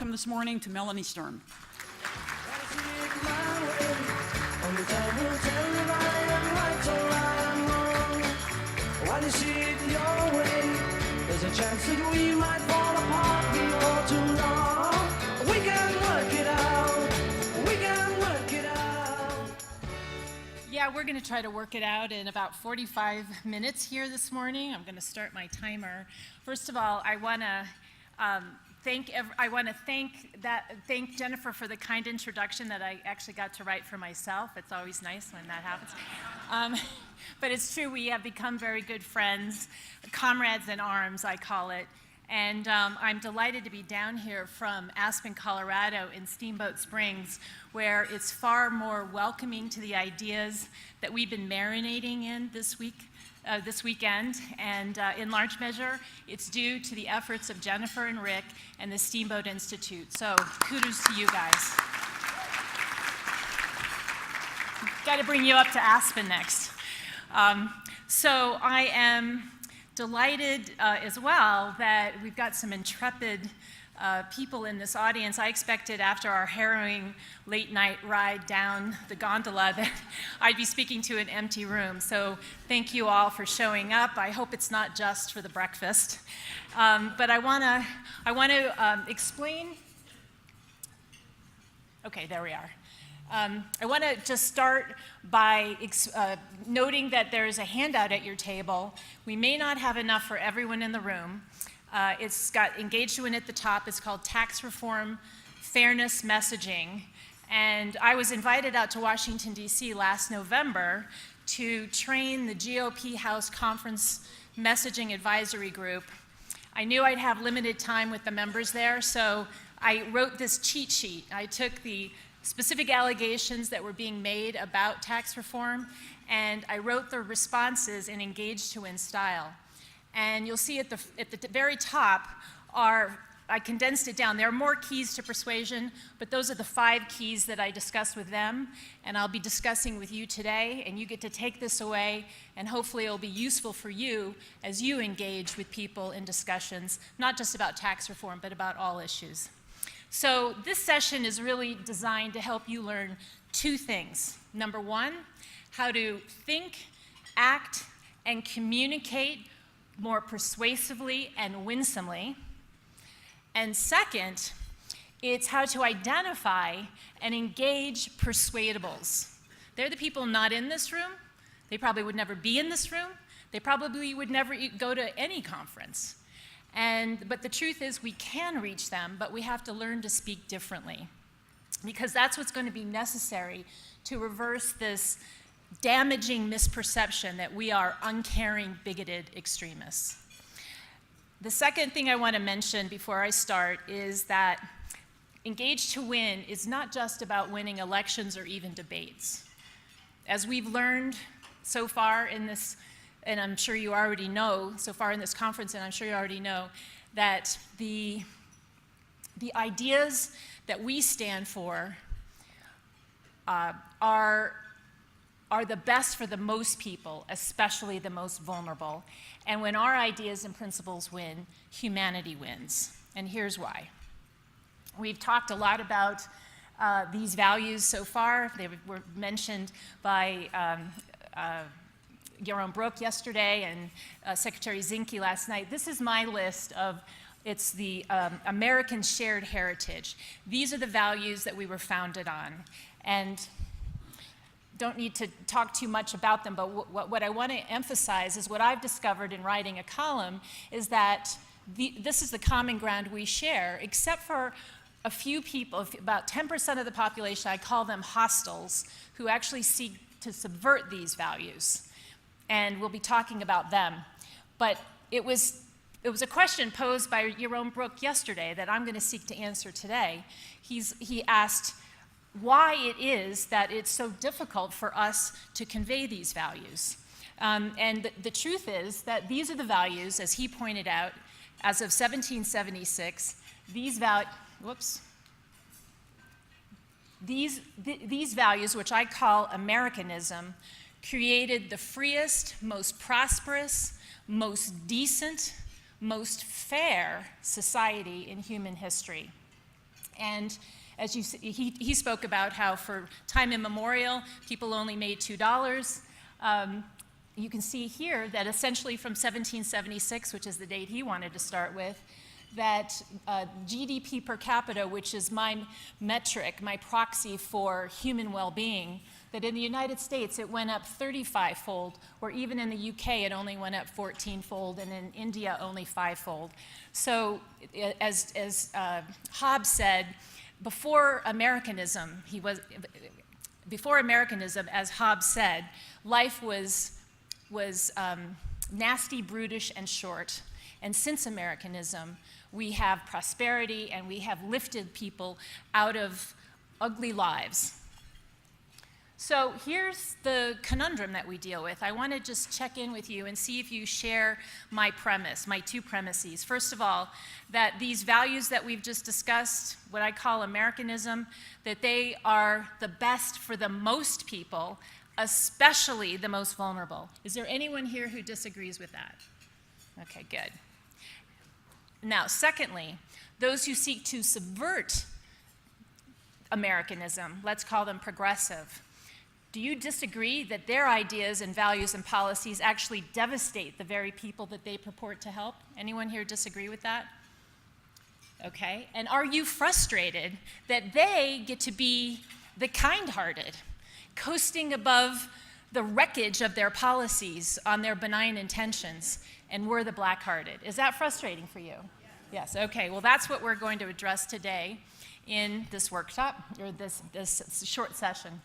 welcome this morning to Melanie Sturm. While you see it your way, there's a chance that we might fall apart before too long. We can work it out. We can work it out. Yeah, we're going to try to work it out in about 45 minutes here this morning. I'm going to start my timer. First of all, I want to thank Jennifer for the kind introduction that I actually got to write for myself. It's always nice when that happens. But it's true, we have become very good friends, comrades in arms, I call it. And I'm delighted to be down here from Aspen, Colorado in Steamboat Springs, where it's far more welcoming to the ideas that we've been marinating in this weekend. And in large measure, it's due to the efforts of Jennifer and Rick and the Steamboat Institute. So kudos to you guys. Got to bring you up to Aspen next. So I am delighted as well that we've got some intrepid people in this audience. I expected after our harrowing late night ride down the gondola that I'd be speaking to an empty room. So thank you all for showing up. I hope it's not just for the breakfast. But I want to explain. Okay, there we are. I want to just start by noting that there is a handout at your table. We may not have enough for everyone in the room. It's got engaged to it at the top. It's called Tax Reform Fairness Messaging. And I was invited out to Washington, D.C. last November to train the GOP House Conference Messaging Advisory Group. I knew I'd have limited time with the members there, so I wrote this cheat sheet. I took the specific allegations that were being made about tax reform, and I wrote the responses in engaged to win style. And you'll see at the very top I condensed it down. There are more keys to persuasion, but those are the 5 keys that I discussed with them, and I'll be discussing with you today, and you get to take this away, and hopefully it'll be useful for you as you engage with people in discussions, not just about tax reform, but about all issues. So this session is really designed to help you learn 2 things. Number 1, how to think, act, and communicate more persuasively and winsomely. And second, it's how to identify and engage persuadables. They're the people not in this room. They probably would never be in this room. They probably would never go to any conference. But the truth is we can reach them, but we have to learn to speak differently, because that's what's going to be necessary to reverse this damaging misperception that we are uncaring, bigoted extremists. The second thing I want to mention before I start is that Engage to Win is not just about winning elections or even debates. As we've learned so far in this, and I'm sure you already know, so far in this conference, and I'm sure you already know, that the ideas that we stand for are the best for the most people, especially the most vulnerable. And when our ideas and principles win, humanity wins. And here's why. We've talked a lot about these values so far. They were mentioned by Yaron Brook yesterday and Secretary Zinke last night. This is my list of, it's the American shared heritage. These are the values that we were founded on. And don't need to talk too much about them, but what I want to emphasize is what I've discovered in writing a column is that this is the common ground we share, except for a few people, about 10% of the population, I call them hostiles, who actually seek to subvert these values. And we'll be talking about them. But it was a question posed by Yaron Brook yesterday that I'm going to seek to answer today. He asked why it is that it's so difficult for us to convey these values. And the truth is that these are the values, as he pointed out, as of 1776, these values, which I call Americanism, created the freest, most prosperous, most decent, most fair society in human history. And as you see, he spoke about how for time immemorial, people only made $2. You can see here that essentially from 1776, which is the date he wanted to start with, that GDP per capita, which is my metric, my proxy for human well-being, that in the United States it went up 35-fold, or even in the UK it only went up 14-fold, and in India only 5-fold. So as Hobbes said, before Americanism, as Hobbes said, life was nasty, brutish, and short. And since Americanism, we have prosperity and we have lifted people out of ugly lives. So here's the conundrum that we deal with. I want to just check in with you and see if you share my premise, my two premises. First of all, that these values that we've just discussed, what I call Americanism, that they are the best for the most people, especially the most vulnerable. Is there anyone here who disagrees with that? Okay, good. Now, secondly, those who seek to subvert Americanism, let's call them progressive, do you disagree that their ideas and values and policies actually devastate the very people that they purport to help? Anyone here disagree with that? Okay, and are you frustrated that they get to be the kind-hearted, coasting above the wreckage of their policies on their benign intentions, and we're the black-hearted? Is that frustrating for you? Yes, okay, well that's what we're going to address today in this workshop, or this short session.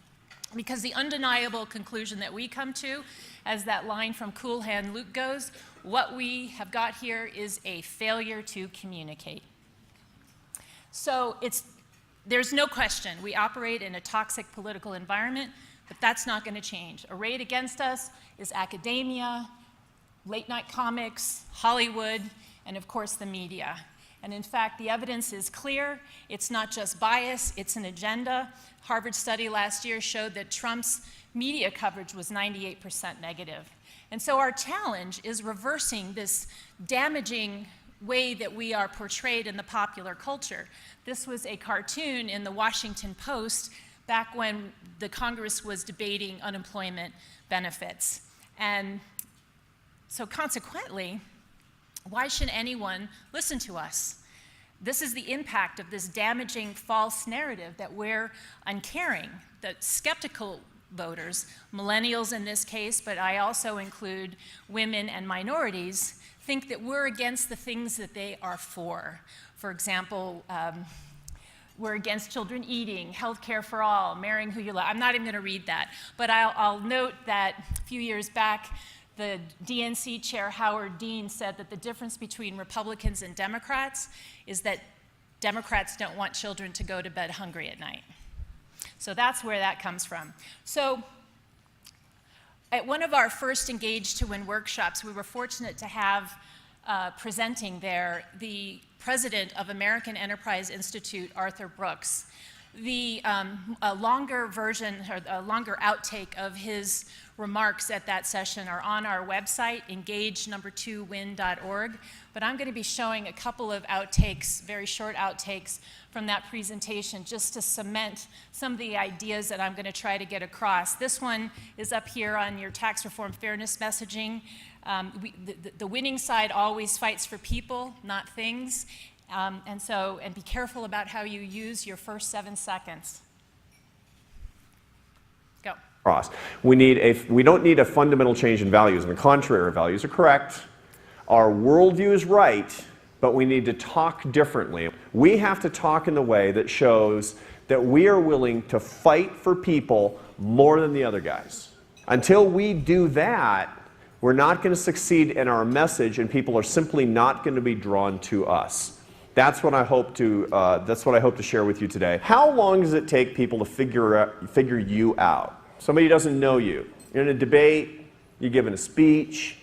Because the undeniable conclusion that we come to, as that line from Cool Hand Luke goes, what we have got here is a failure to communicate. So there's no question we operate in a toxic political environment, but that's not going to change. Arrayed against us is academia, late-night comics, Hollywood, and of course the media. And in fact, the evidence is clear. It's not just bias, it's an agenda. Harvard study last year showed that Trump's media coverage was 98% negative. And so our challenge is reversing this damaging way that we are portrayed in the popular culture. This was a cartoon in the Washington Post back when the Congress was debating unemployment benefits. And so consequently, why should anyone listen to us? This is the impact of this damaging false narrative that we're uncaring, that skeptical voters, millennials in this case, but I also include women and minorities, think that we're against the things that they are for. For example, we're against children eating, health care for all, marrying who you love. I'm not even going to read that, but I'll note that a few years back, the DNC chair, Howard Dean, said that the difference between Republicans and Democrats is that Democrats don't want children to go to bed hungry at night. So that's where that comes from. So at one of our first Engage to Win workshops, we were fortunate to have presenting there the president of American Enterprise Institute, Arthur Brooks. The longer version, or a longer outtake of his remarks at that session are on our website, engage2win.org. But I'm going to be showing a couple of outtakes, very short outtakes from that presentation, just to cement some of the ideas that I'm going to try to get across. This one is up here on your tax reform fairness messaging. The winning side always fights for people, not things. And be careful about how you use your first 7 seconds. Go. We don't need a fundamental change in values. On the contrary, our values are correct. Our worldview is right, but we need to talk differently. We have to talk in the way that shows that we are willing to fight for people more than the other guys. Until we do that, we're not going to succeed in our message, and people are simply not going to be drawn to us. That's what I hope to share with you today. How long does it take people to figure you out? Somebody doesn't know you. You're in a debate, you're giving a speech,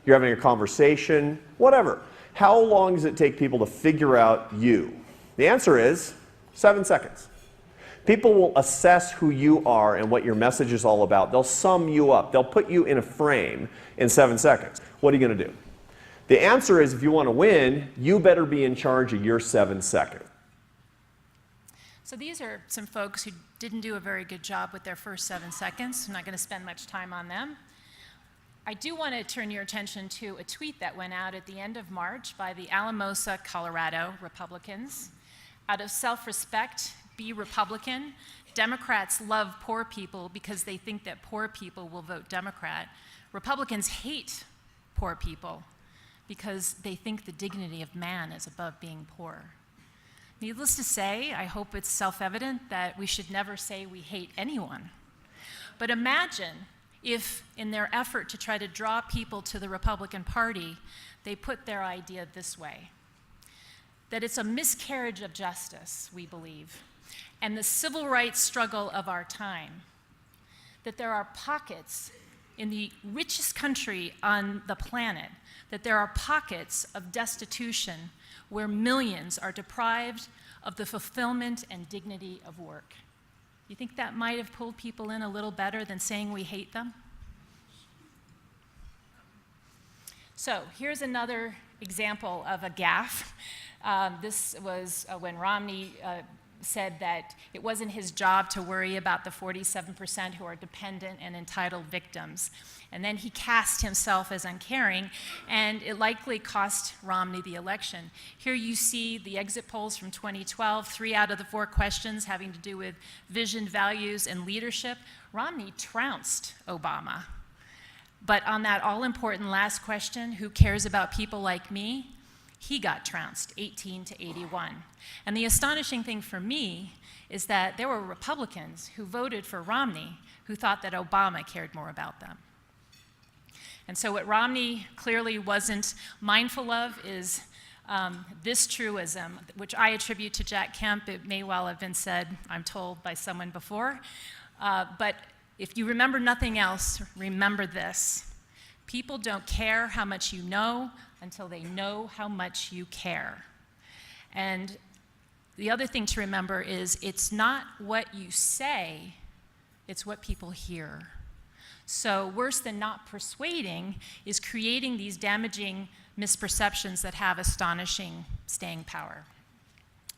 you're having a conversation, whatever. How long does it take people to figure out you? The answer is 7 seconds. People will assess who you are and what your message is all about. They'll sum you up. They'll put you in a frame in 7 seconds. What are you going to do? The answer is, if you want to win, you better be in charge of your 7 seconds. So these are some folks who didn't do a very good job with their first 7 seconds. I'm not going to spend much time on them. I do want to turn your attention to a tweet that went out at the end of March by the Alamosa, Colorado Republicans. Out of self-respect, be Republican. Democrats love poor people because they think that poor people will vote Democrat. Republicans hate poor people because they think the dignity of man is above being poor. Needless to say, I hope it's self-evident that we should never say we hate anyone. But imagine if, in their effort to try to draw people to the Republican Party, they put their idea this way: that it's a miscarriage of justice, we believe, and the civil rights struggle of our time, that there are pockets in the richest country on the planet, that there are pockets of destitution where millions are deprived of the fulfillment and dignity of work. You think that might have pulled people in a little better than saying we hate them? So here's another example of a gaffe. This was when Romney said that it wasn't his job to worry about the 47% who are dependent and entitled victims. And then he cast himself as uncaring, and it likely cost Romney the election. Here you see the exit polls from 2012, 3 out of the 4 questions having to do with vision, values, and leadership. Romney trounced Obama. But on that all-important last question, who cares about people like me? He got trounced, 18 to 81. And the astonishing thing for me is that there were Republicans who voted for Romney who thought that Obama cared more about them. And so what Romney clearly wasn't mindful of is this truism, which I attribute to Jack Kemp. It may well have been said, I'm told, by someone before. But if you remember nothing else, remember this: people don't care how much you know until they know how much you care. And the other thing to remember is it's not what you say, it's what people hear. So worse than not persuading is creating these damaging misperceptions that have astonishing staying power.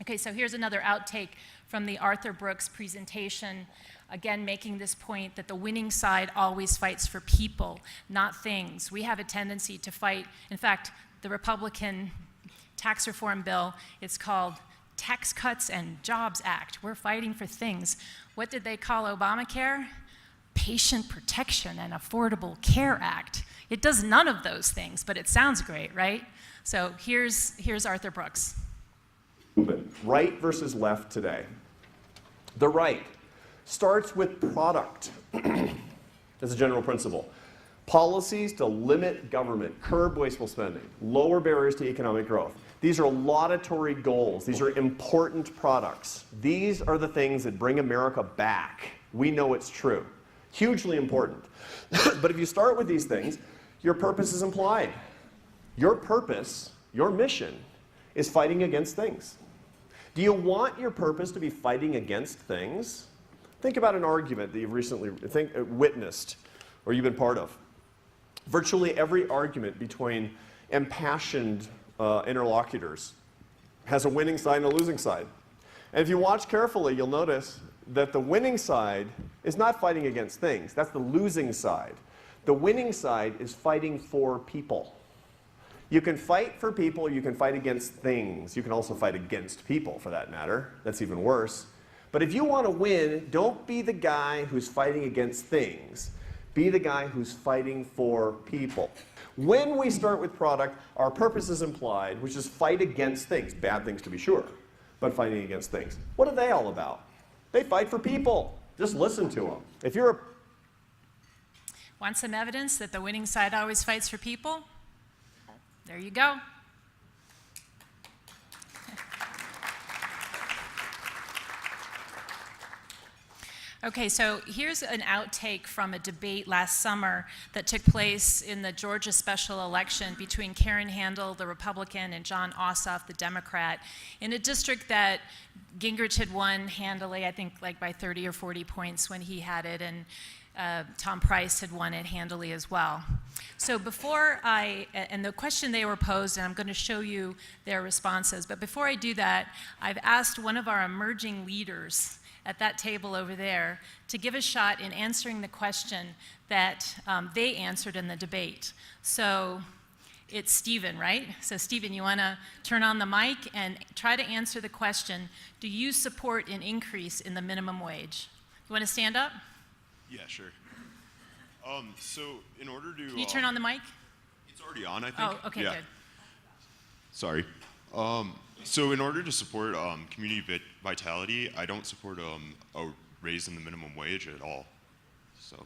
Okay, so here's another outtake from the Arthur Brooks presentation, again making this point that the winning side always fights for people, not things. We have a tendency to fight. In fact, the Republican tax reform bill, it's called Tax Cuts and Jobs Act. We're fighting for things. What did they call Obamacare? Patient Protection and Affordable Care Act. It does none of those things, but it sounds great, right? So here's Arthur Brooks. Right versus left today. The right starts with product as a general principle. Policies to limit government, curb wasteful spending, lower barriers to economic growth. These are laudatory goals. These are important products. These are the things that bring America back. We know it's true. Hugely important. But if you start with these things, your purpose is implied. Your purpose, your mission, is fighting against things. Do you want your purpose to be fighting against things? Think about an argument that you've recently witnessed or you've been part of. Virtually every argument between impassioned interlocutors has a winning side and a losing side. And if you watch carefully, you'll notice that the winning side is not fighting against things. That's the losing side. The winning side is fighting for people. You can fight for people, you can fight against things. You can also fight against people, for that matter. That's even worse. But if you want to win, don't be the guy who's fighting against things. Be the guy who's fighting for people. When we start with product, our purpose is implied, which is fight against things. Bad things, to be sure, but fighting against things. What are they all about? They fight for people. Just listen to them. If you're a... Want some evidence that the winning side always fights for people? There you go. Okay, so here's an outtake from a debate last summer that took place in the Georgia special election between Karen Handel, the Republican, and John Ossoff, the Democrat, in a district that Gingrich had won handily, I think like by 30 or 40 points when he had it, and Tom Price had won it handily as well. So and the question they were posed, and I'm going to show you their responses, but before I do that, I've asked one of our emerging leaders at that table over there to give a shot in answering the question that they answered in the debate. So it's Stephen, right? So Stephen, you want to turn on the mic and try to answer the question, do you support an increase in the minimum wage? You want to stand up? Yeah, sure. So in order to... Can you turn on the mic? It's already on, I think. Oh, okay, yeah. good. Sorry. So in order to support community vitality, I don't support a raise in the minimum wage at all. So.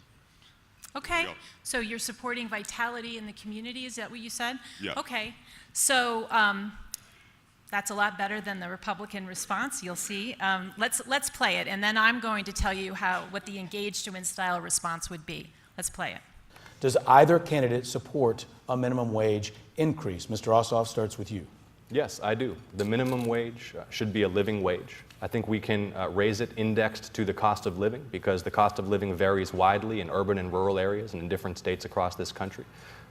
Okay, so you're supporting vitality in the community, is that what you said? Yeah. Okay, so that's a lot better than the Republican response, you'll see. Let's play it, and then I'm going to tell you what the engage to win style response would be. Let's play it. Does either candidate support a minimum wage increase? Mr. Ossoff starts with you. Yes, I do. The minimum wage should be a living wage. I think we can raise it indexed to the cost of living because the cost of living varies widely in urban and rural areas and in different states across this country.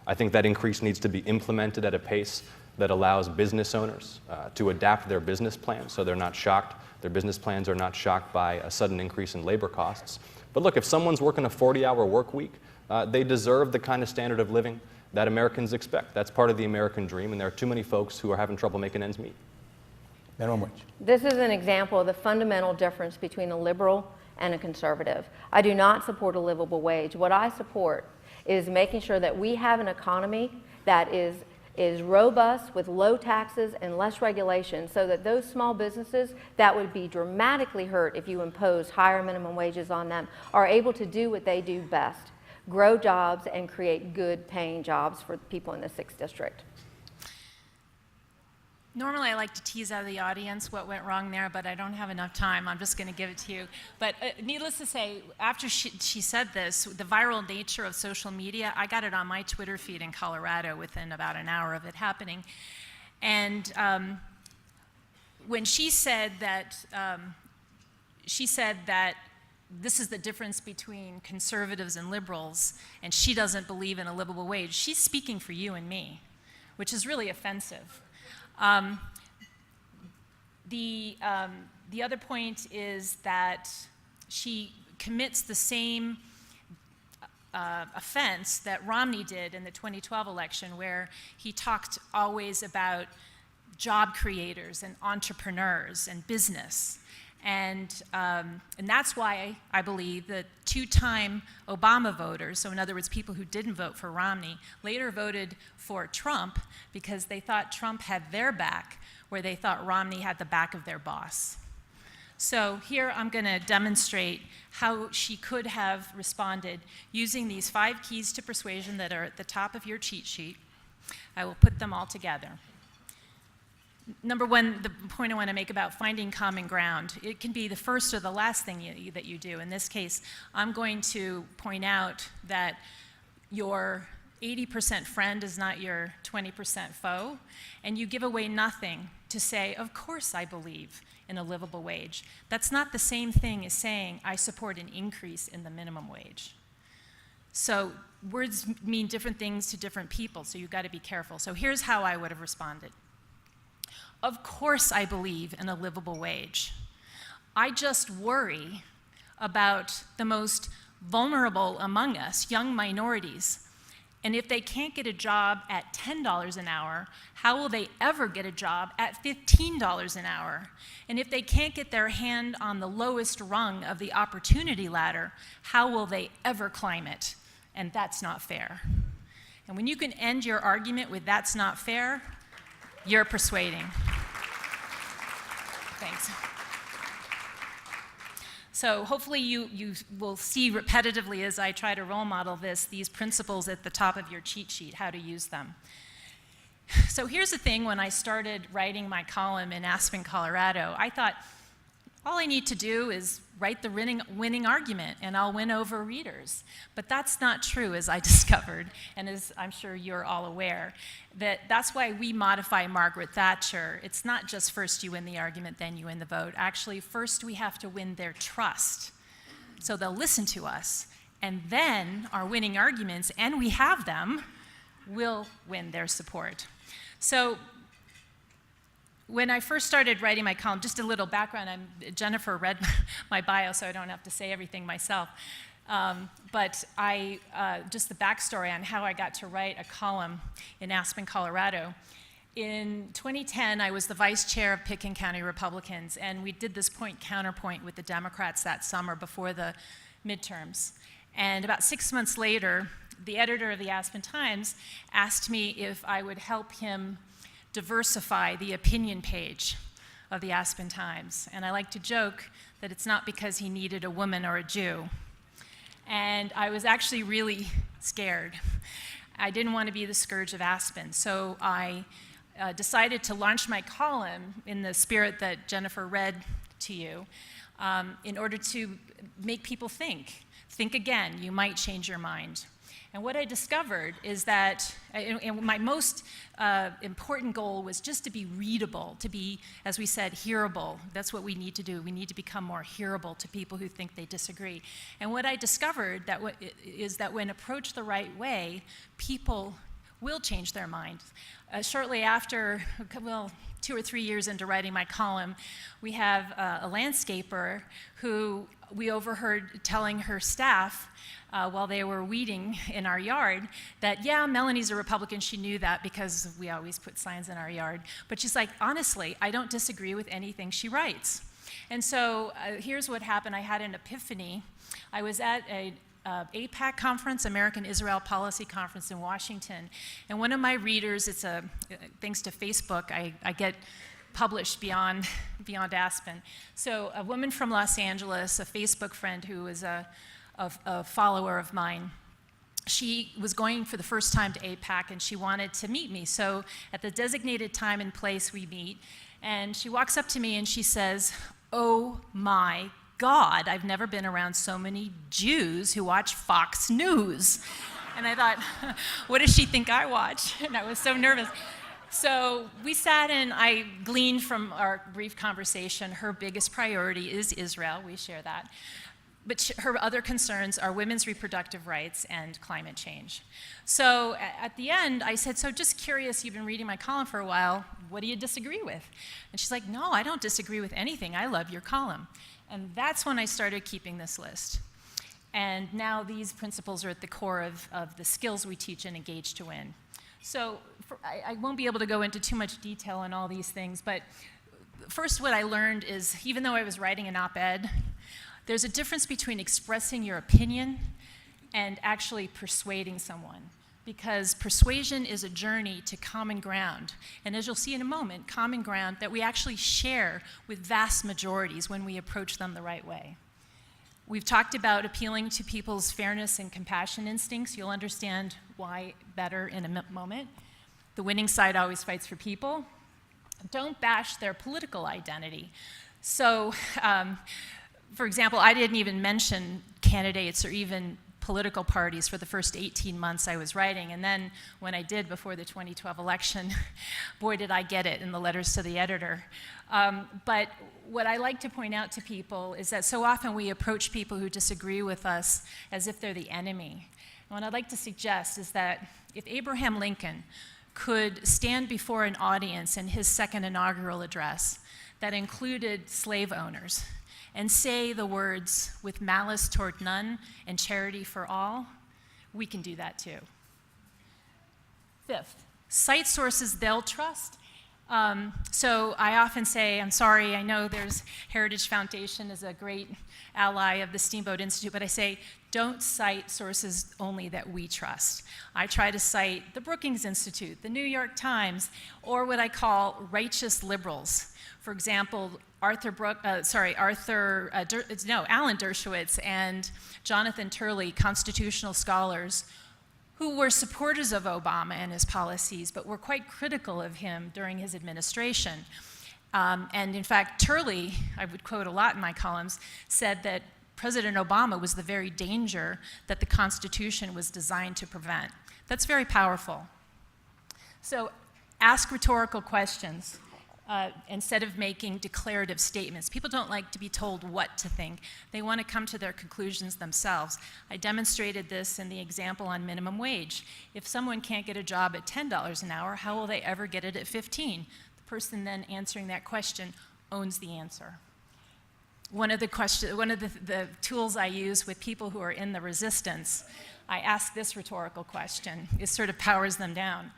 I think that increase needs to be implemented at a pace that allows business owners to adapt their business plans so they're not shocked, their business plans are not shocked by a sudden increase in labor costs. But look, if someone's working a 40-hour work week, they deserve the kind of standard of living that Americans expect. That's part of the American dream, and there are too many folks who are having trouble making ends meet. Minimum wage. This is an example of the fundamental difference between a liberal and a conservative. I do not support a livable wage. What I support is making sure that we have an economy that is robust with low taxes and less regulation so that those small businesses that would be dramatically hurt if you impose higher minimum wages on them are able to do what they do best, grow jobs and create good paying jobs for people in the 6th District. Normally I like to tease out of the audience what went wrong there, but I don't have enough time. I'm just going to give it to you. But needless to say, after she said this, the viral nature of social media, I got it on my Twitter feed in Colorado within about an hour of it happening. And when she said that this is the difference between conservatives and liberals, and she doesn't believe in a livable wage, she's speaking for you and me, which is really offensive. The other point is that she commits the same offense that Romney did in the 2012 election, where he talked always about job creators and entrepreneurs and business. And that's why I believe that 2-time Obama voters, so in other words, people who didn't vote for Romney, later voted for Trump because they thought Trump had their back, where they thought Romney had the back of their boss. So here I'm going to demonstrate how she could have responded using these 5 keys to persuasion that are at the top of your cheat sheet. I will put them all together. Number one, the point I want to make about finding common ground. It can be the first or the last thing that you do. In this case, I'm going to point out that your 80% friend is not your 20% foe, and you give away nothing to say, of course I believe in a livable wage. That's not the same thing as saying, I support an increase in the minimum wage. So words mean different things to different people, so you've got to be careful. So here's how I would have responded. Of course I believe in a livable wage. I just worry about the most vulnerable among us, young minorities. And if they can't get a job at $10 an hour, how will they ever get a job at $15 an hour? And if they can't get their hand on the lowest rung of the opportunity ladder, how will they ever climb it? And that's not fair. And when you can end your argument with that's not fair, you're persuading. Thanks. So hopefully you will see repetitively as I try to role model these principles at the top of your cheat sheet, how to use them. So here's the thing, when I started writing my column in Aspen, Colorado, I thought, all I need to do is write the winning argument and I'll win over readers. But that's not true, as I discovered, and as I'm sure you're all aware, that's why we modify Margaret Thatcher. It's not just first you win the argument, then you win the vote. Actually, first we have to win their trust. So they'll listen to us, And then our winning arguments, and we have them, will win their support. So when I first started writing my column, just a little background, Jennifer read my bio, so I don't have to say everything myself. But just the backstory on how I got to write a column in Aspen, Colorado. In 2010, I was the vice chair of Pickens County Republicans, and we did this point-counterpoint with the Democrats that summer before the midterms. And about 6 months later, the editor of the Aspen Times asked me if I would help him diversify the opinion page of the Aspen Times. And I like to joke that it's not because he needed a woman or a Jew. And I was actually really scared. I didn't want to be the scourge of Aspen, so I decided to launch my column in the spirit that Jennifer read to you in order to make people think. Think again, you might change your mind. And what I discovered is that, and my most important goal was just to be readable, to be, as we said, hearable. That's what we need to do. We need to become more hearable to people who think they disagree. And what I discovered is that when approached the right way, people will change their minds. Shortly after, well, 2 or 3 years into writing my column, we have a landscaper who we overheard telling her staff while they were weeding in our yard that, yeah, Melanie's a Republican. She knew that because we always put signs in our yard. But she's like, honestly, I don't disagree with anything she writes. And so here's what happened. I had an epiphany. I was at a APAC conference, American Israel Policy Conference in Washington. And one of my readers, thanks to Facebook, I get published beyond Aspen. So a woman from Los Angeles, a Facebook friend who was a follower of mine, she was going for the first time to APAC and she wanted to meet me. So at the designated time and place we meet, and she walks up to me and she says, "Oh my God, I've never been around so many Jews who watch Fox News." And I thought, what does she think I watch? And I was so nervous. So we sat and I gleaned from our brief conversation, her biggest priority is Israel, we share that. But her other concerns are women's reproductive rights and climate change. So at the end, I said, so just curious, you've been reading my column for a while, what do you disagree with? And she's like, no, I don't disagree with anything, I love your column. And that's when I started keeping this list. And now these principles are at the core of the skills we teach in Engage to Win. So I won't be able to go into too much detail on all these things, but first what I learned is, even though I was writing an op-ed, there's a difference between expressing your opinion and actually persuading someone. Because persuasion is a journey to common ground. And as you'll see in a moment, common ground that we actually share with vast majorities when we approach them the right way. We've talked about appealing to people's fairness and compassion instincts. You'll understand why better in a moment. The winning side always fights for people. Don't bash their political identity. So, for example, I didn't even mention candidates or even political parties for the first 18 months I was writing. And then when I did before the 2012 election, boy, did I get it in the letters to the editor. But what I like to point out to people is that so often we approach people who disagree with us as if they're the enemy. And what I'd like to suggest is that if Abraham Lincoln could stand before an audience in his second inaugural address that included slave owners and say the words, "with malice toward none and charity for all," we can do that too. Fifth, cite sources they'll trust. So I often say, I'm sorry, I know there's Heritage Foundation is a great ally of the Steamboat Institute, but I say, don't cite sources only that we trust. I try to cite the Brookings Institute, the New York Times, or what I call righteous liberals. For example, Alan Dershowitz and Jonathan Turley, constitutional scholars, who were supporters of Obama and his policies, but were quite critical of him during his administration. And in fact, Turley, I would quote a lot in my columns, said that President Obama was the very danger that the Constitution was designed to prevent. That's very powerful. So ask rhetorical questions. instead of making declarative statements. People don't like to be told what to think. They want to come to their conclusions themselves. I demonstrated this in the example on minimum wage. If someone can't get a job at $10 an hour, how will they ever get it at 15? The person then answering that question owns the answer. One of the tools I use with people who are in the resistance, I ask this rhetorical question. It sort of powers them down.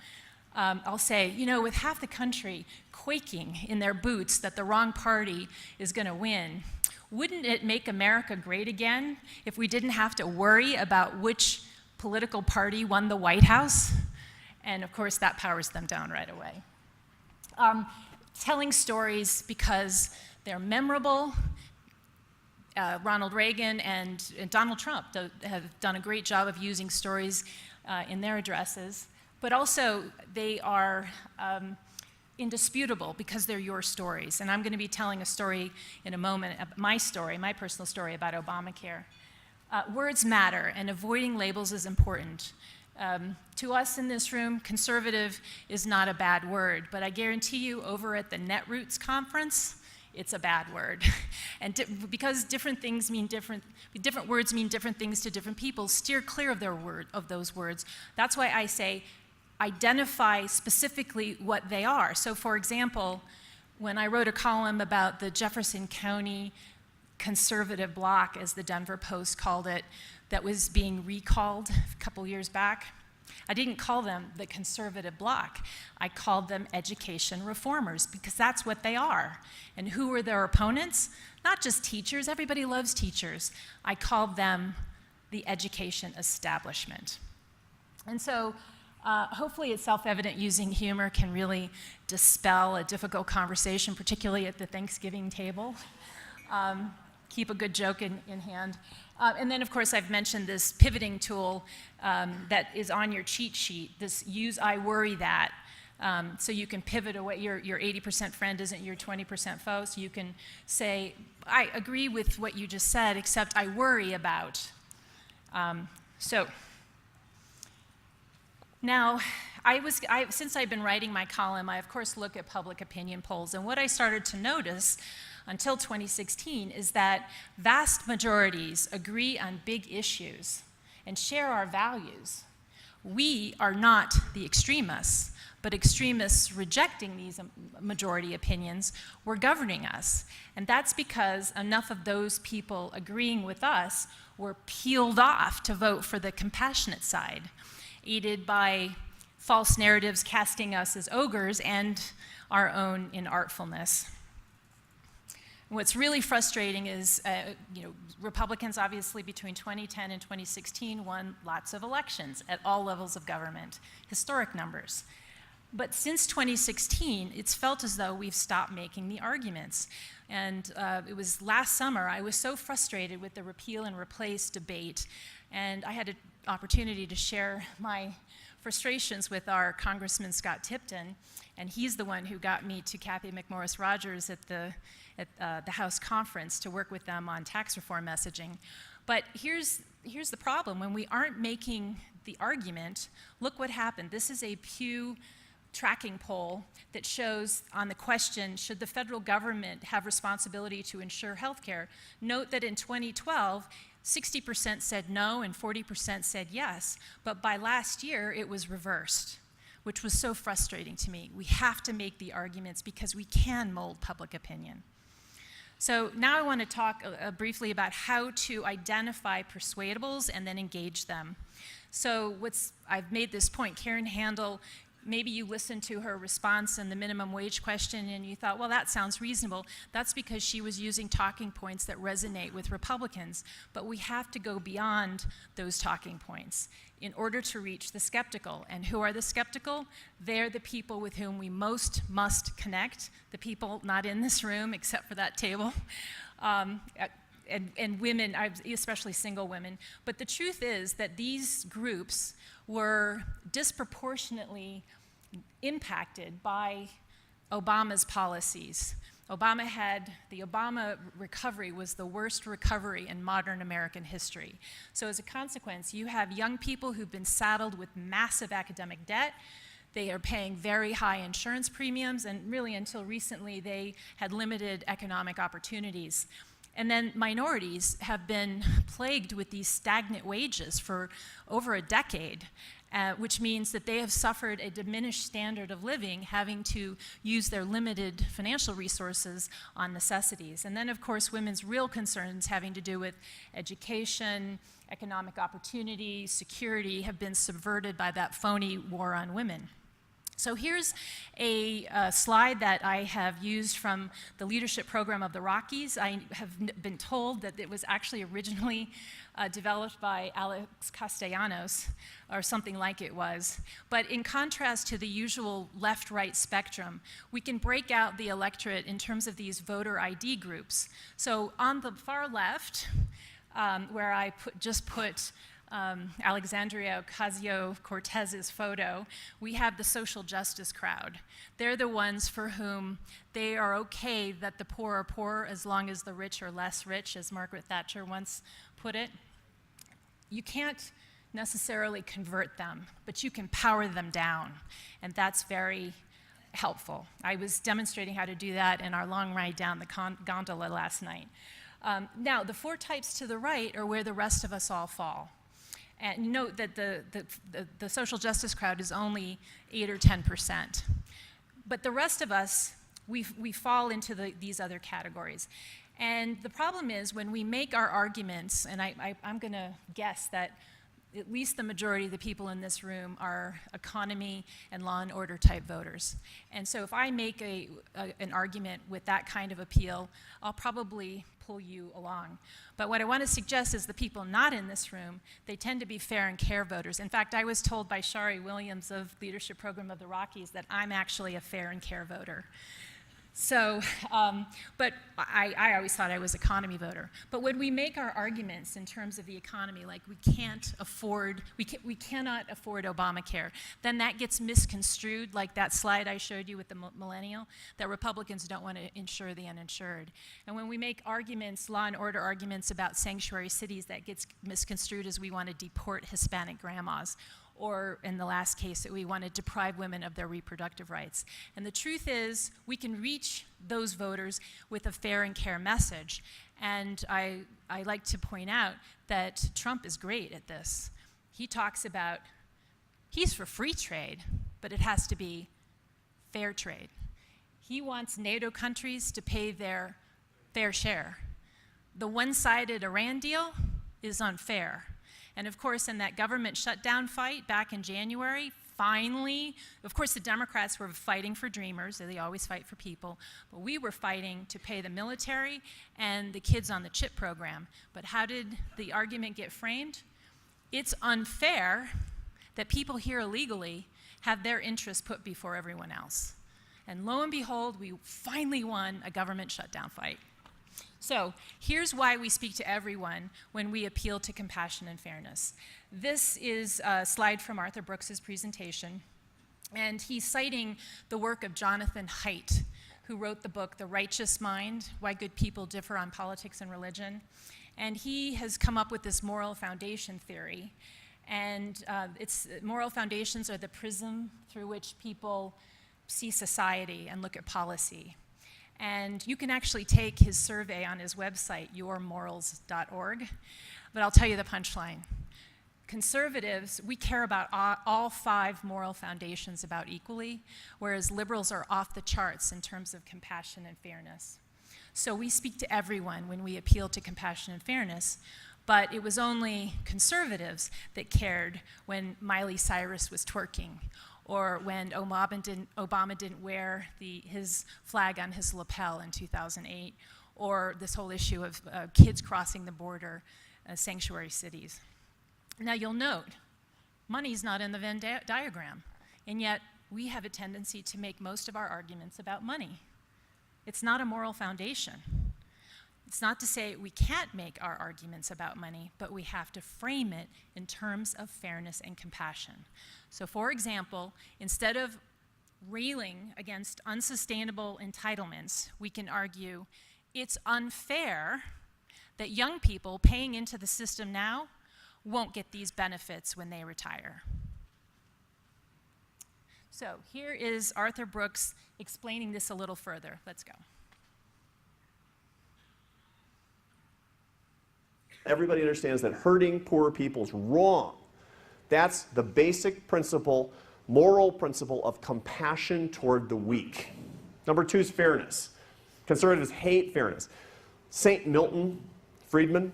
I'll say, you know, with half the country quaking in their boots that the wrong party is going to win, wouldn't it make America great again if we didn't have to worry about which political party won the White House? And of course, that powers them down right away. Telling stories because they're memorable. Ronald Reagan and Donald Trump have done a great job of using stories in their addresses. But also, they are indisputable because they're your stories. And I'm going to be telling a story in a moment, my personal story about Obamacare. Words matter, and avoiding labels is important. To us in this room, conservative is not a bad word, but I guarantee you over at the Netroots conference, it's a bad word. And because different words mean different things to different people, steer clear of those words. That's why I say, identify specifically what they are. So for example, when I wrote a column about the Jefferson County conservative bloc, as the Denver Post called it, that was being recalled a couple years back, I didn't call them the conservative bloc. I called them education reformers because that's what they are. And who were their opponents? Not just teachers. Everybody loves teachers. I called them the education establishment. And so hopefully it's self-evident using humor can really dispel a difficult conversation, particularly at the Thanksgiving table. Keep a good joke in hand. And then, of course, I've mentioned this pivoting tool that is on your cheat sheet, this use I worry that. So you can pivot away. Your 80% friend isn't your 20% foe. So you can say, I agree with what you just said, except I worry about. Now, since I've been writing my column, I of course look at public opinion polls, and what I started to notice until 2016 is that vast majorities agree on big issues and share our values. We are not the extremists, but extremists rejecting these majority opinions were governing us. And that's because enough of those people agreeing with us were peeled off to vote for the compassionate side, aided by false narratives casting us as ogres and our own inartfulness. What's really frustrating is, Republicans obviously between 2010 and 2016 won lots of elections at all levels of government, historic numbers. But since 2016, it's felt as though we've stopped making the arguments. And it was last summer, I was so frustrated with the repeal and replace debate, and I had an opportunity to share my frustrations with our Congressman Scott Tipton, and he's the one who got me to Kathy McMorris Rogers at the House conference to work with them on tax reform messaging. But here's the problem. When we aren't making the argument, look what happened. This is a Pew tracking poll that shows on the question, should the federal government have responsibility to ensure health care? Note that in 2012, 60% said no and 40% said yes, but by last year it was reversed, which was so frustrating to me. We have to make the arguments because we can mold public opinion. So now I want to talk briefly about how to identify persuadables and then engage them. So I've made this point, Karen Handel, maybe you listened to her response in the minimum wage question and you thought, well, that sounds reasonable. That's because she was using talking points that resonate with Republicans. But we have to go beyond those talking points in order to reach the skeptical. And who are the skeptical? They're the people with whom we most must connect, the people not in this room except for that table. And women, especially single women. But the truth is that these groups were disproportionately impacted by Obama's policies. The Obama recovery was the worst recovery in modern American history. So as a consequence, you have young people who've been saddled with massive academic debt. They are paying very high insurance premiums, and really until recently they had limited economic opportunities. And then minorities have been plagued with these stagnant wages for over a decade, which means that they have suffered a diminished standard of living, having to use their limited financial resources on necessities. And then, of course, women's real concerns having to do with education, economic opportunity, security have been subverted by that phony war on women. So here's a slide that I have used from the leadership program of the Rockies. I have been told that it was actually originally developed by Alex Castellanos, or something like it was. But in contrast to the usual left-right spectrum, we can break out the electorate in terms of these voter ID groups. So on the far left, where I just put Alexandria Ocasio-Cortez's photo, we have the social justice crowd. They're the ones for whom they are okay that the poor are poor as long as the rich are less rich, as Margaret Thatcher once put it. You can't necessarily convert them, but you can power them down, and that's very helpful. I was demonstrating how to do that in our long ride down the gondola last night. Now, the four types to the right are where the rest of us all fall. And note that the social justice crowd is only 8 or 10%. But the rest of us, we fall into these other categories. And the problem is when we make our arguments, and I'm going to guess that at least the majority of the people in this room are economy and law and order type voters. And so if I make an argument with that kind of appeal, I'll probably pull you along. But what I want to suggest is the people not in this room, they tend to be fair and care voters. In fact, I was told by Shari Williams of Leadership Program of the Rockies that I'm actually a fair and care voter. So, but I always thought I was economy voter. But when we make our arguments in terms of the economy, like we cannot afford Obamacare, then that gets misconstrued, like that slide I showed you with the millennial, that Republicans don't want to insure the uninsured. And when we make arguments, law and order arguments about sanctuary cities, that gets misconstrued as we want to deport Hispanic grandmas, or in the last case, that we want to deprive women of their reproductive rights. And the truth is, we can reach those voters with a fair and care message. And I like to point out that Trump is great at this. He talks about, he's for free trade, but it has to be fair trade. He wants NATO countries to pay their fair share. The one-sided Iran deal is unfair. And of course, in that government shutdown fight back in January, finally, of course, the Democrats were fighting for dreamers, they always fight for people, but we were fighting to pay the military and the kids on the CHIP program. But how did the argument get framed? It's unfair that people here illegally have their interests put before everyone else. And lo and behold, we finally won a government shutdown fight. So here's why we speak to everyone when we appeal to compassion and fairness. This is a slide from Arthur Brooks's presentation, and he's citing the work of Jonathan Haidt, who wrote the book, The Righteous Mind, Why Good People Differ on Politics and Religion. And he has come up with this moral foundation theory. And moral foundations are the prism through which people see society and look at policy. And you can actually take his survey on his website, yourmorals.org. But I'll tell you the punchline. Conservatives, we care about all 5 moral foundations about equally, whereas liberals are off the charts in terms of compassion and fairness. So we speak to everyone when we appeal to compassion and fairness, but it was only conservatives that cared when Miley Cyrus was twerking, or when Obama didn't wear his flag on his lapel in 2008, or this whole issue of kids crossing the border, sanctuary cities. Now you'll note, money's not in the Venn diagram, and yet we have a tendency to make most of our arguments about money. It's not a moral foundation. It's not to say we can't make our arguments about money, but we have to frame it in terms of fairness and compassion. So for example, instead of railing against unsustainable entitlements, we can argue it's unfair that young people paying into the system now won't get these benefits when they retire. So here is Arthur Brooks explaining this a little further. Let's go. Everybody understands that hurting poor people is wrong. That's the basic principle, moral principle of compassion toward the weak. Number 2 is fairness. Conservatives hate fairness. St. Milton Friedman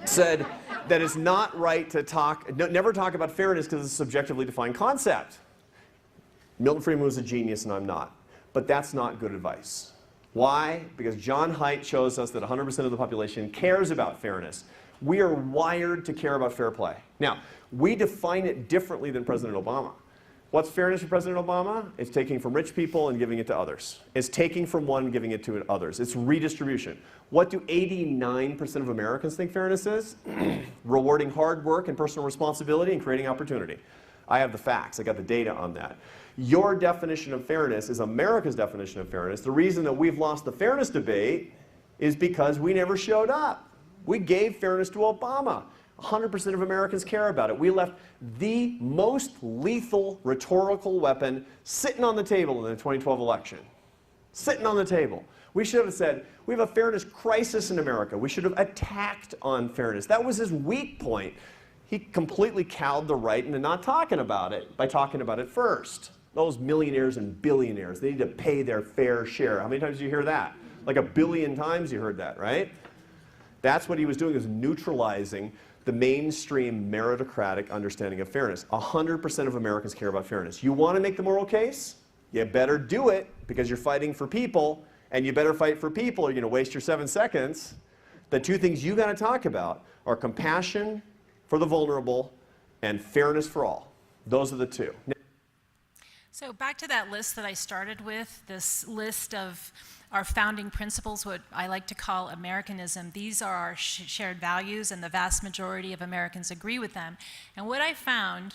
said that it's not right to never talk about fairness because it's a subjectively defined concept. Milton Friedman was a genius and I'm not. But that's not good advice. Why? Because John Haidt shows us that 100% of the population cares about fairness. We are wired to care about fair play. Now, we define it differently than President Obama. What's fairness for President Obama? It's taking from rich people and giving it to others. It's taking from one and giving it to others. It's redistribution. What do 89% of Americans think fairness is? Rewarding hard work and personal responsibility and creating opportunity. I have the facts. I got the data on that. Your definition of fairness is America's definition of fairness. The reason that we've lost the fairness debate is because we never showed up. We gave fairness to Obama. 100% of Americans care about it. We left the most lethal rhetorical weapon sitting on the table in the 2012 election. Sitting on the table. We should have said, we have a fairness crisis in America. We should have attacked on fairness. That was his weak point. He completely cowed the right into not talking about it by talking about it first. Those millionaires and billionaires, they need to pay their fair share. How many times did you hear that? Like 1 billion times you heard that, right? That's what he was doing, is neutralizing the mainstream meritocratic understanding of fairness. 100% of Americans care about fairness. You want to make the moral case? You better do it because you're fighting for people, and you better fight for people or you're going to waste your 7 seconds. The 2 things you got to talk about are compassion for the vulnerable and fairness for all. Those are the 2. So back to that list that I started with, this list of our founding principles, what I like to call Americanism. These are our shared values, and the vast majority of Americans agree with them. And what I found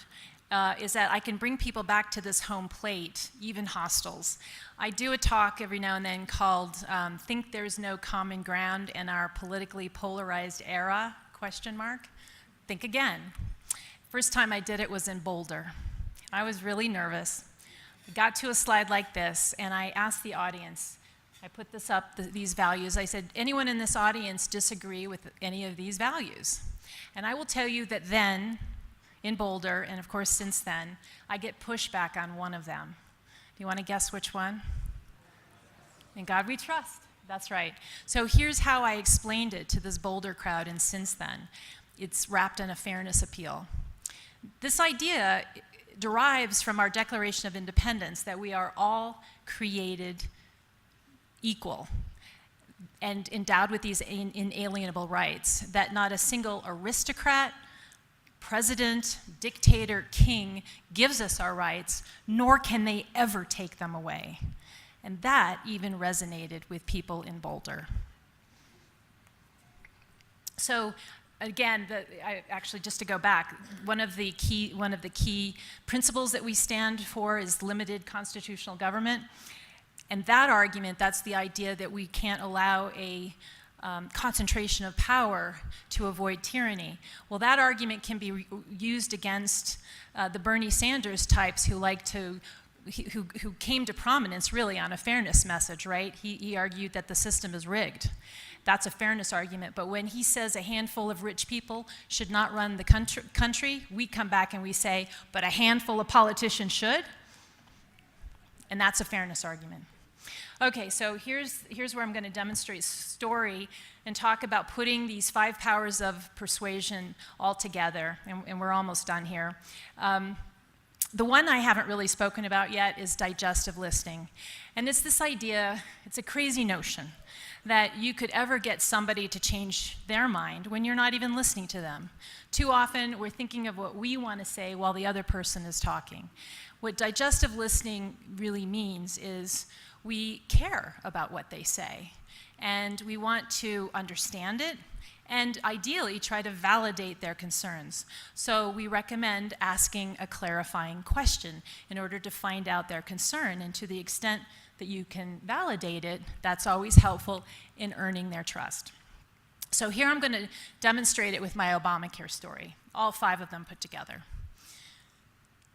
is that I can bring people back to this home plate, even hostiles. I do a talk every now and then called Think There's No Common Ground in Our Politically Polarized Era, ? Think again. First time I did it was in Boulder. I was really nervous. I got to a slide like this, and I asked the audience, I put this up, these values. I said, anyone in this audience disagree with any of these values? And I will tell you that then, in Boulder, and of course since then, I get pushback on one of them. Do you want to guess which one? In God we trust. That's right. So here's how I explained it to this Boulder crowd, and since then, it's wrapped in a fairness appeal. This idea derives from our Declaration of Independence that we are all created equal and endowed with these inalienable rights, that not a single aristocrat, president, dictator, king gives us our rights, nor can they ever take them away. And that even resonated with people in Boulder. So again, actually, just to go back, one of the key principles that we stand for is limited constitutional government. And that argument, that's the idea that we can't allow a concentration of power to avoid tyranny. Well, that argument can be used against the Bernie Sanders types who came to prominence really on a fairness message, right? He argued that the system is rigged. That's a fairness argument. But when he says a handful of rich people should not run the country, we come back and we say, but a handful of politicians should. And that's a fairness argument. Okay, so here's where I'm going to demonstrate story and talk about putting these 5 powers of persuasion all together, and we're almost done here. The one I haven't really spoken about yet is digestive listening. And it's this idea, it's a crazy notion, that you could ever get somebody to change their mind when you're not even listening to them. Too often, we're thinking of what we want to say while the other person is talking. What digestive listening really means is we care about what they say, and we want to understand it, and ideally try to validate their concerns. So we recommend asking a clarifying question in order to find out their concern, and to the extent that you can validate it, that's always helpful in earning their trust. So here I'm going to demonstrate it with my Obamacare story, all 5 of them put together.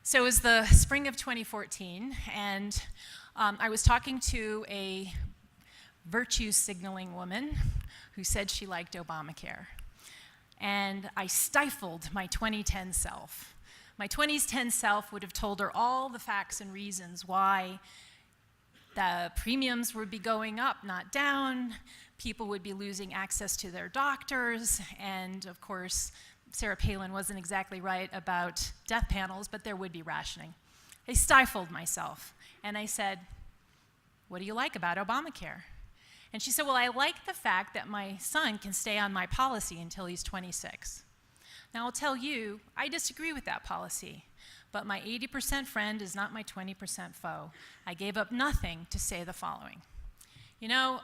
So it was the spring of 2014, and I was talking to a virtue signaling woman who said she liked Obamacare. And I stifled my 2010 self. My 2010 self would have told her all the facts and reasons why the premiums would be going up, not down, people would be losing access to their doctors, and of course, Sarah Palin wasn't exactly right about death panels, but there would be rationing. I stifled myself, and I said, what do you like about Obamacare? And she said, well, I like the fact that my son can stay on my policy until he's 26. Now, I'll tell you, I disagree with that policy, but my 80% friend is not my 20% foe. I gave up nothing to say the following. You know,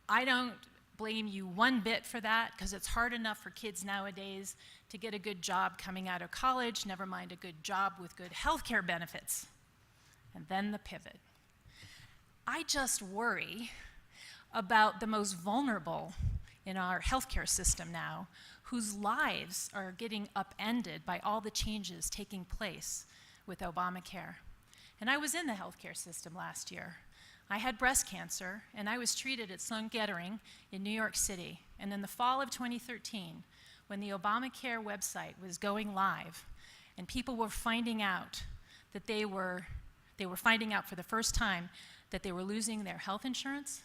I don't blame you one bit for that, because it's hard enough for kids nowadays to get a good job coming out of college, never mind a good job with good health care benefits. And then the pivot. I just worry about the most vulnerable in our healthcare system now, whose lives are getting upended by all the changes taking place with Obamacare. And I was in the healthcare system last year. I had breast cancer, and I was treated at Sloan Kettering in New York City. And in the fall of 2013, when the Obamacare website was going live, and people were finding out that they were finding out for the first time that they were losing their health insurance,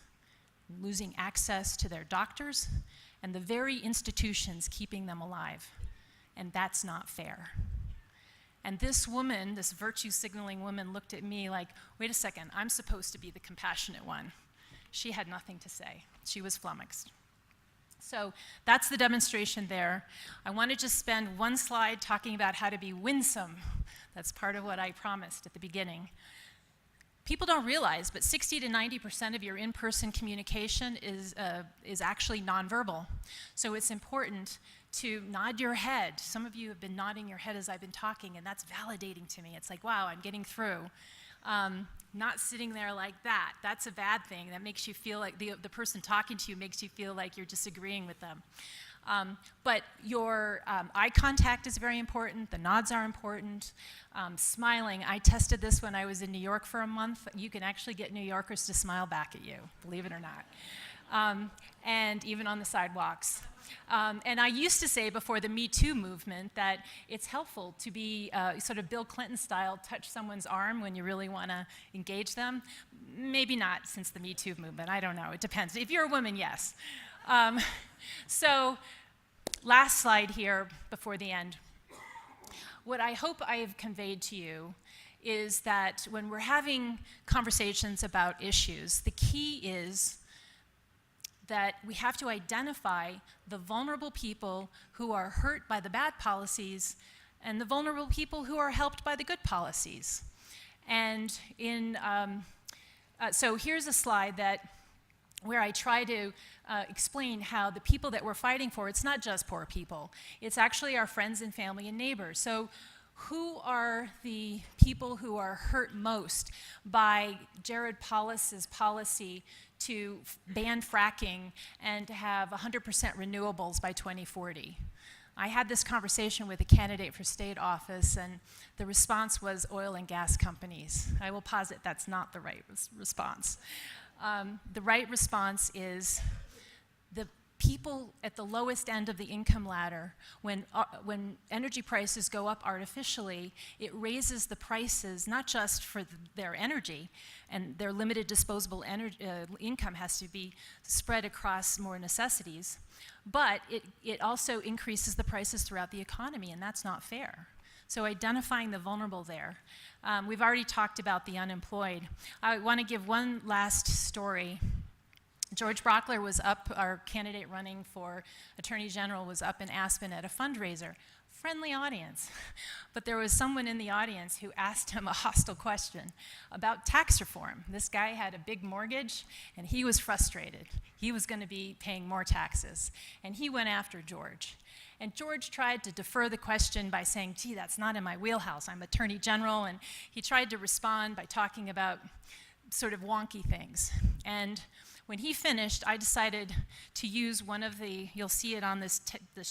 losing access to their doctors, and the very institutions keeping them alive. And that's not fair. And this woman, this virtue signaling woman, looked at me like, wait a second, I'm supposed to be the compassionate one. She had nothing to say. She was flummoxed. So that's the demonstration there. I want to just spend one slide talking about how to be winsome. That's part of what I promised at the beginning. People don't realize, but 60 to 90% of your in-person communication is actually nonverbal. So it's important to nod your head. Some of you have been nodding your head as I've been talking, and that's validating to me. It's like, wow, I'm getting through. Not sitting there like that. That's a bad thing. That makes you feel like the person talking to you makes you feel like you're disagreeing with them. But your eye contact is very important. The nods are important. Smiling. I tested this when I was in New York for a month. You can actually get New Yorkers to smile back at you, believe it or not. And even on the sidewalks. And I used to say before the Me Too movement that it's helpful to be sort of Bill Clinton style, touch someone's arm when you really want to engage them. Maybe not since the Me Too movement. I don't know. It depends. If you're a woman, yes. So last slide here before the end. What I hope I have conveyed to you is that when we're having conversations about issues, the key is that we have to identify the vulnerable people who are hurt by the bad policies and the vulnerable people who are helped by the good policies. And so here's a slide where I try to explain how the people that we're fighting for, it's not just poor people, it's actually our friends and family and neighbors. So who are the people who are hurt most by Jared Polis's policy to ban fracking and to have 100% renewables by 2040? I had this conversation with a candidate for state office, and the response was oil and gas companies. I will posit that's not the right response. The right response is the people at the lowest end of the income ladder. When energy prices go up artificially, it raises the prices not just for their energy, and their limited disposable income has to be spread across more necessities, but it also increases the prices throughout the economy, and that's not fair. So identifying the vulnerable there. We've already talked about the unemployed. I want to give one last story. George Brockler was up, our candidate running for Attorney General was up in Aspen at a fundraiser. Friendly audience. But there was someone in the audience who asked him a hostile question about tax reform. This guy had a big mortgage, and he was frustrated. He was going to be paying more taxes. And he went after George. And George tried to defer the question by saying, gee, that's not in my wheelhouse. I'm Attorney General. And he tried to respond by talking about sort of wonky things. And when he finished, I decided to use one of the, you'll see it on this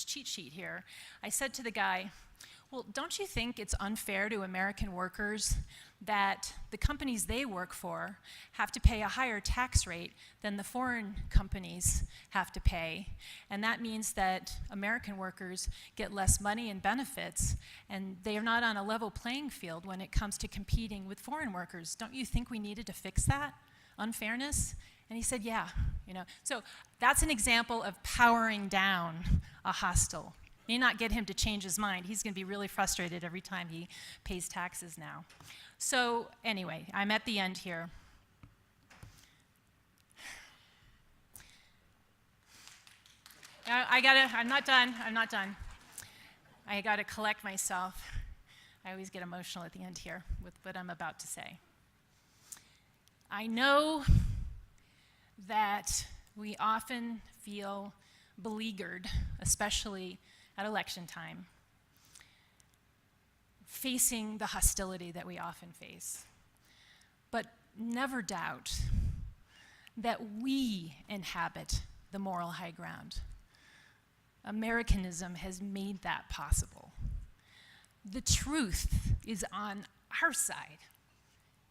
cheat sheet here. I said to the guy, Well, don't you think it's unfair to American workers that the companies they work for have to pay a higher tax rate than the foreign companies have to pay? And that means that American workers get less money and benefits, and they are not on a level playing field when it comes to competing with foreign workers. Don't you think we needed to fix that unfairness? And he said, yeah, you know. So that's an example of powering down a hostile. May not get him to change his mind. He's going to be really frustrated every time he pays taxes now. So anyway, I'm at the end here. I'm not done. I gotta collect myself. I always get emotional at the end here with what I'm about to say. I know that we often feel beleaguered, especially at election time, facing the hostility that we often face. But never doubt that we inhabit the moral high ground. Americanism has made that possible. The truth is on our side,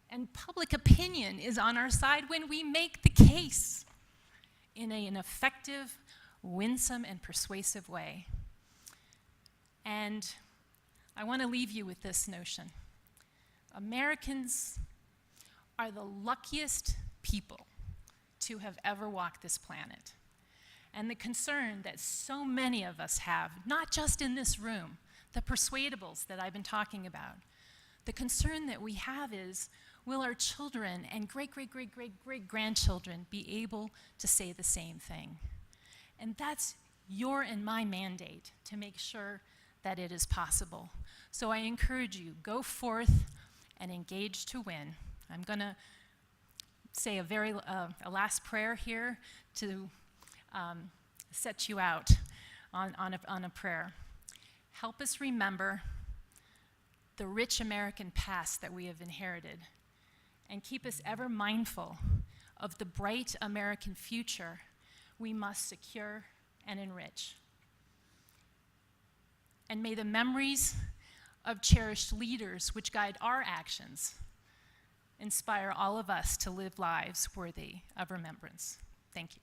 and public opinion is on our side when we make the case in an effective, winsome, and persuasive way. And I want to leave you with this notion. Americans are the luckiest people to have ever walked this planet. And the concern that so many of us have, not just in this room, the persuadables that I've been talking about, the concern that we have is, will our children and great-great-great-great-great-grandchildren be able to say the same thing? And that's your and my mandate, to make sure that it is possible. So I encourage you, go forth and engage to win. I'm going to say a last prayer here to set you out on a prayer. Help us remember the rich American past that we have inherited, and keep us ever mindful of the bright American future we must secure and enrich. And may the memories of cherished leaders which guide our actions inspire all of us to live lives worthy of remembrance. Thank you.